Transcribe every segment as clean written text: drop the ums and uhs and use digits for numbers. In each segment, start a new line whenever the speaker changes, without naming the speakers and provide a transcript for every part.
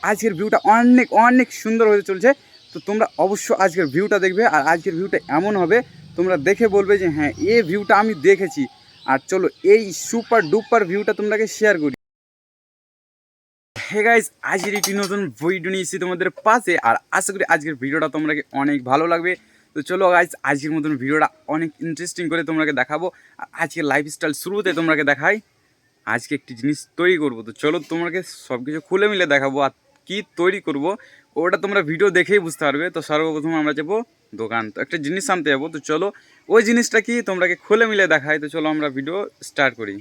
আজকের ভিউটা অনেক অনেক সুন্দর হতে চলছে। তো তোমরা অবশ্য আজকের ভিউটা দেখবে, আর আজকের ভিউটা এমন হবে তোমরা দেখে বলবে যে হ্যাঁ এই ভিউটা আমি দেখেছি। আর চলো এই সুপার ডুপার ভিউটা তোমাকে শেয়ার করি। হে গাইস, আজকের একটি নতুন ভিডিও নিয়ে এসেছি তোমাদের পাশে, আর আশা করি আজকের ভিডিওটা তোমাকে অনেক ভালো লাগবে। তো চলো গাইস, আজকের মতন ভিডিওটা অনেক ইন্টারেস্টিং করে তোমাকে দেখাবো। আর আজকের লাইফস্টাইল শুরুতে তোমাকে দেখাই আজকে একটি জিনিস তৈরি করব। তো চলো তোমাকে সব কিছু খুলে মিলে দেখাবো, আর কি তৈরি করব ওটা তোমরা ভিডিও দেখেই বুঝতে পারবে। তো সর্বপ্রথম আমরা যাবো দোকান, তো একটা জিনিস আনতে যাবো। তো চলো ওই জিনিসটা কি তোমরাকে খুলে মিলে দেখাই। তো চলো আমরা ভিডিও স্টার্ট করি।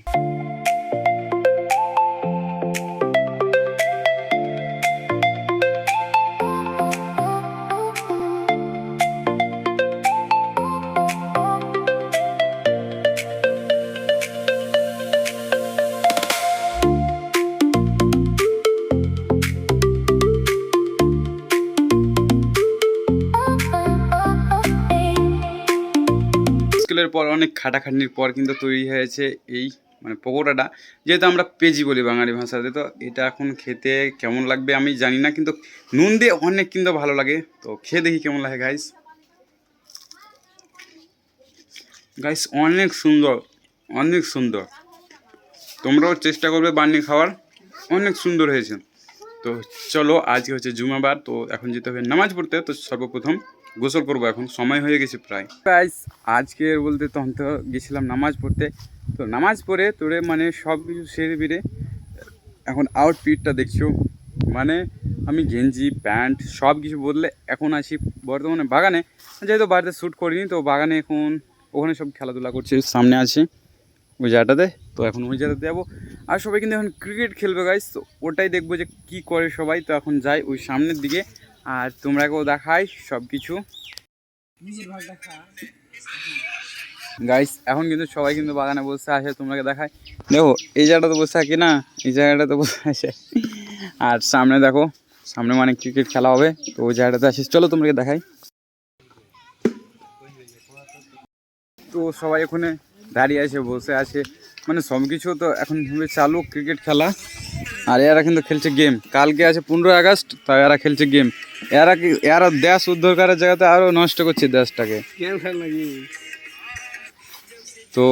স্কুলের পর অনেক খাটাখাটনির পর কিন্তু তৈরি হয়েছে এই পকোড়াটা, যেহেতু আমরা পেঁজি বলি বাঙালি ভাষাতে। তো এটা এখন খেতে কেমন লাগবে আমি জানি না, কিন্তু নুন দিয়ে অনেক কিন্তু ভালো লাগে। তো খেয়ে দেখি কেমন লাগে গাইস। গাইস অনেক সুন্দর, অনেক সুন্দর। তোমরাও চেষ্টা করবে বানিয়ে খাওয়ার, অনেক সুন্দর হয়েছে। তো চলো আজকে হচ্ছে জুমাবার, তো এখন যেতে হবে নামাজ পড়তে। তো সর্বপ্রথম গোসল করবো, এখন সময় হয়ে গেছে প্রায়। গাইস আজকে বলতে তখন তো গেছিলাম নামাজ পড়তে। তো নামাজ পড়ে তোরে সব কিছু সেরে বেরে এখন আউটফিটটা দেখছো, আমি গেঞ্জি প্যান্ট সব কিছু বদলে এখন আছি বর্তমানে বাগানে। যেহেতু বাড়িতে শ্যুট করিনি, তো বাগানে এখন ওখানে সব খেলাধুলা করছে, সামনে আছে ওই জায়গাটাতে। তো এখন ওই জায়গাতে যাবো, আর সবাই কিন্তু এখন ক্রিকেট খেলবে গাইস। তো ওটাই দেখবো যে কী করে সবাই। তো এখন যাই ওই সামনের দিকে, আর তোমরাকেও দেখাই সব কিছু। গাইস এখন কিন্তু সবাই কিন্তু বাগানে বসে আছে, তোমাকে দেখায়। দেখো এই জায়গাটাতে বসে থাকি না, এই জায়গাটাতে বসে আছে। আর সামনে দেখো, সামনে ক্রিকেট খেলা হবে, তো ওই জায়গাটাতে আসিস। চলো তোমাকে দেখাই। তো সবাই ওখানে দাঁড়িয়ে আছে, বসে আছে, সব কিছু তো এখন চালু ক্রিকেট খেলা। আর এরা কিন্তু খেলছে গেম। কালকে আছে 15 আগস্ট, তাই এরা খেলছে গেম। এরা দেশ উদ্ধার করার জায়গাতে আরও নষ্ট করছে দেশটাকে। তো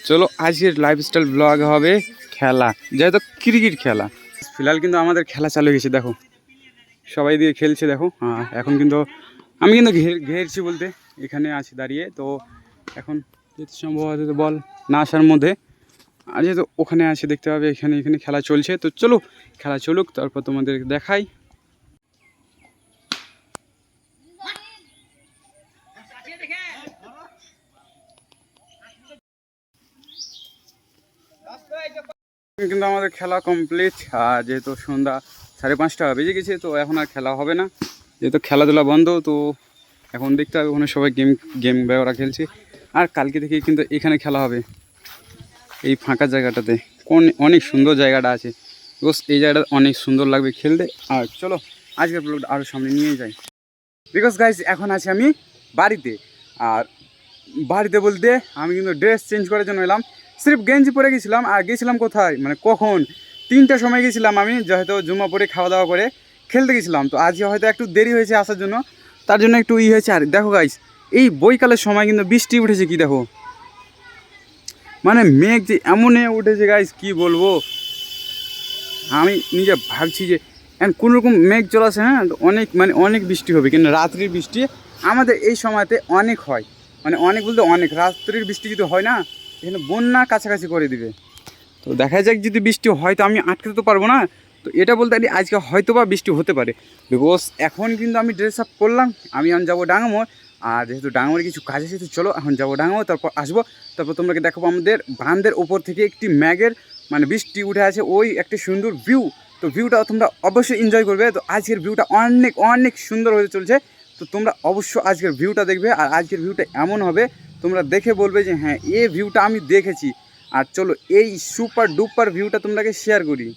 চলো আজকের লাইফস্টাইল ব্লগ হবে খেলা, যেহেতু ক্রিকেট খেলা। ফিলহাল কিন্তু আমাদের খেলা চালু গেছে, দেখো সবাই দিয়ে খেলছে দেখো। হ্যাঁ এখন কিন্তু আমি কিন্তু ঘেরছি বলতে এখানে আছি দাঁড়িয়ে। তো এখন যেহেতু সম্ভবত বল না আসার মধ্যে, আর যেহেতু ওখানে আছে দেখতে পাবে, এখানে খেলা চলছে। তো চলো খেলা চলুক, তারপর তোমাদের দেখাই। কিন্তু আমাদের খেলা কমপ্লিট, আর যেহেতু সন্ধ্যা 5:30 বেজে গেছে, তো এখন আর খেলা হবে না, যেহেতু খেলাধুলা বন্ধ। তো এখন দেখতে হবে ওখানে সবাই গেম ওরা খেলছে। আর কালকে থেকে কিন্তু এখানে খেলা হবে এই ফাঁকা জায়গাটাতে। অনেক সুন্দর জায়গাটা আছে, বিকজ এই জায়গাটা অনেক সুন্দর লাগবে খেলতে। আর চলো আজকের ব্লগটা আরও সামনে নিয়ে যাই। বিকজ গাইজ এখন আছি আমি বাড়িতে, আর বাড়িতে বলতে আমি কিন্তু ড্রেস চেঞ্জ করার জন্য এলাম। সির্ফ গেঞ্জি পরে গেছিলাম, আর গেছিলাম কোথায় কখন 3টার সময় গেছিলাম আমি, যেহেতু জুম্মা পরে খাওয়া দাওয়া করে খেলতে গেছিলাম। তো আজকে হয়তো একটু দেরি হয়েছে আসার জন্য, তার জন্য একটু হয়েছে। আর দেখো গাইজ এই বৈকালের সময় কিন্তু বৃষ্টি উঠেছে, কি দেখো মেঘ যে এমন উঠেছে গাইজ কি বলবো। আমি নিজে ভাবছি যে কোনোরকম মেঘ চলাছে, হ্যাঁ অনেক অনেক বৃষ্টি হবে, কিন্তু রাত্রির বৃষ্টি আমাদের এই সময়তে অনেক হয়। অনেক বলতে অনেক, রাত্রির বৃষ্টি যদি হয় না এখানে বন্যা কাছাকাছি করে দিবে। তো দেখা যাক যদি বৃষ্টি হয়, তো আমি আটকাতে তো পারবো না। তো এটা বলতে পারি আজকে হয়তো বা বৃষ্টি হতে পারে। বিকজ এখন কিন্তু আমি ড্রেস আপ করলাম, আমি এখন যাবো ডাঙামোড়। আর যেহেতু ডাঙামোড়ে কিছু কাজ আছে, তো চলো এখন যাবো ডাঙামোড়, তারপর আসবো। তারপর তোমাকে দেখাবো আমাদের বাঁধের ওপর থেকে একটি ম্যাগের বৃষ্টি উঠে আছে, ওই একটি সুন্দর ভিউ। তো ভিউটা তোমরা অবশ্যই এনজয় করবে। তো আজকের ভিউটা অনেক অনেক সুন্দর হতে চলছে। তো তোমরা অবশ্যই আজকের ভিউটা দেখবে, আর আজকের ভিউটা এমন হবে তোমরা দেখে বলবে যে হ্যাঁ এই ভিউটা আমি দেখেছি। আর চলো এই সুপার ডুপার ভিউটা তোমাকে শেয়ার করি।